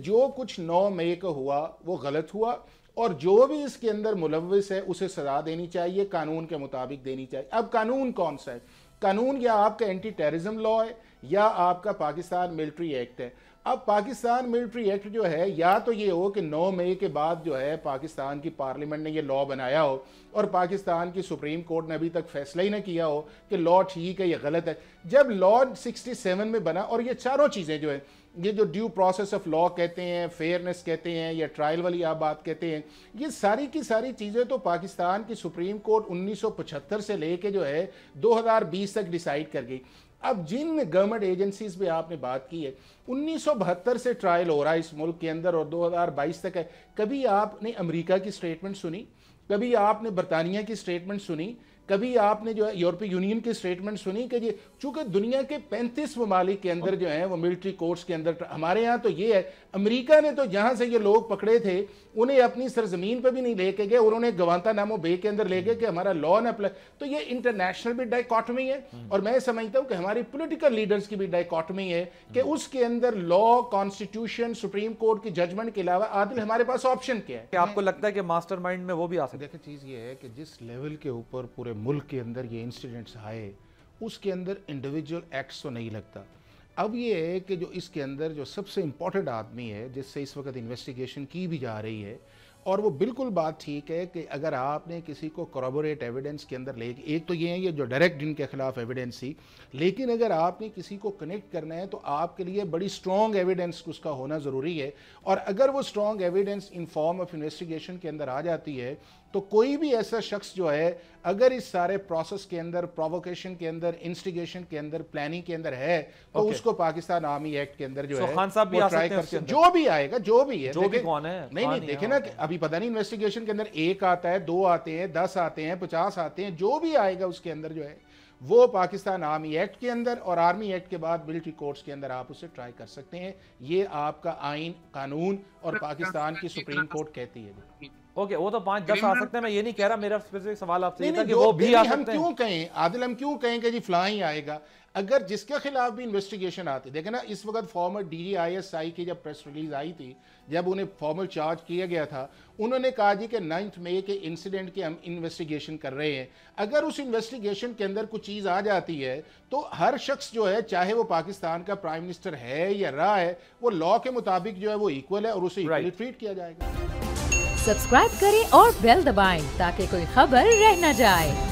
जो कुछ 9 मई को हुआ वो गलत हुआ, और जो भी इसके अंदर मुलव्विस है उसे सजा देनी चाहिए, कानून के मुताबिक देनी चाहिए। अब कानून कौन सा है? कानून या आपका एंटी टेररिज्म लॉ है या आपका पाकिस्तान मिलिट्री एक्ट है। अब पाकिस्तान मिलिट्री एक्ट जो है, या तो ये हो कि 9 मई के बाद जो है पाकिस्तान की पार्लियामेंट ने ये लॉ बनाया हो और पाकिस्तान की सुप्रीम कोर्ट ने अभी तक फैसला ही ना किया हो कि लॉ ठीक है या गलत है। जब लॉ 67 में बना, और ये चारों चीज़ें जो है, ये जो ड्यू प्रोसेस ऑफ लॉ कहते हैं, फेयरनेस कहते हैं, या ट्रायल वाली आप बात कहते हैं, ये सारी की सारी चीज़ें तो पाकिस्तान की सुप्रीम कोर्ट 1975 से लेके जो है 2020 तक डिसाइड कर गई। अब जिन गवर्नमेंट एजेंसीज पे आपने बात की है, 1972 से ट्रायल हो रहा है इस मुल्क के अंदर और 2022 तक है। कभी आपने अमेरिका की स्टेटमेंट सुनी? कभी आपने बरतानिया की स्टेटमेंट सुनी? कभी आपने जो है यूरोपीय यूनियन की स्टेटमेंट सुनी? कि ये चूंकि दुनिया के 35 ममालिक के अंदर जो है वो मिलिट्री कोर्ट्स के अंदर, हमारे यहाँ तो ये है, अमेरिका ने तो जहाँ से ये लोग पकड़े थे उन्हें अपनी सरजमीन पे भी नहीं लेके गए, उन्होंने गवांतानामो बे के अंदर ले गए कि हमारा लॉ न अप्लाई। तो ये इंटरनेशनल भी डाइकॉटमी है, और मैं समझता हूँ कि हमारी पॉलिटिकल लीडर्स की भी डाइकॉटमी है कि उसके अंदर लॉ, कॉन्स्टिट्यूशन, सुप्रीम कोर्ट की जजमेंट के अलावा आदिल हमारे पास ऑप्शन क्या है? आपको लगता है कि मास्टरमाइंड में वो भी आ सकते? देखिए, चीज़ ये है कि जिस लेवल के ऊपर पूरे मुल्क के अंदर ये इंसिडेंट्स आए, उसके अंदर इंडिविजुअल एक्ट्स तो नहीं लगता। अब ये है कि जो इसके अंदर जो सबसे इम्पोर्टेंट आदमी है जिससे इस वक्त इन्वेस्टिगेशन की भी जा रही है, और वो बिल्कुल बात ठीक है कि अगर आपने किसी को corroborate एविडेंस के अंदर ले, एक तो ये है ये जो डायरेक्ट इनके खिलाफ एविडेंस थी, लेकिन अगर आपने किसी को कनेक्ट करना है तो आपके लिए बड़ी स्ट्रॉन्ग एविडेंस उसका होना ज़रूरी है। और अगर वो strong evidence in form of investigation के अंदर आ जाती है तो कोई भी ऐसा शख्स जो है, अगर इस सारे प्रोसेस के अंदर, प्रोवोकेशन के अंदर, इंस्टिगेशन के अंदर, प्लानिंग के अंदर है, तो उसको पाकिस्तान आर्मी एक्ट के अंदर जो है खान साहब भी आ सकते हैं, जो भी आएगा, जो भी है, जो भी कौन है, नहीं देखे ना, अभी पता नहीं इन्वेस्टिगेशन के अंदर 1 आता है, 2 आते हैं, 10 आते हैं, 50 आते हैं, जो भी आएगा उसके अंदर जो है वो पाकिस्तान आर्मी एक्ट के अंदर और आर्मी एक्ट के बाद मिलिट्री कोर्ट्स के अंदर आप उसे ट्राई कर सकते हैं। ये आपका आइन, कानून और पाकिस्तान की सुप्रीम कोर्ट कहती है। ओके, वो तो 5-10 आ सकते हैं, मैं ये नहीं कह रहा, मेरा स्पेसिफिक सवाल आपसे ये था कि वो भी आ सकते हैं। हम क्यों कहें आदिल, हम क्यों कहें कि जी फलां ही आएगा? अगर जिसके खिलाफ भी इन्वेस्टिगेशन आती, देखे ना इस वक्त फॉर्मर DGISI की जब प्रेस रिलीज आई थी, जब उन्हें फॉर्मल चार्ज किया गया था, उन्होंने कहा जी कि 9 मई के इंसिडेंट की हम इन्वेस्टिगेशन कर रहे हैं। अगर उस इन्वेस्टिगेशन के अंदर कुछ चीज़ आ जाती है तो हर शख्स जो है, चाहे वो पाकिस्तान का प्राइम मिनिस्टर है या रहा है, वो लॉ के मुताबिक जो है वो इक्वल है और उसे इक्वली ट्रीट किया जाएगा। सब्सक्राइब करें और बेल दबाएं ताकि कोई खबर रह न जाए।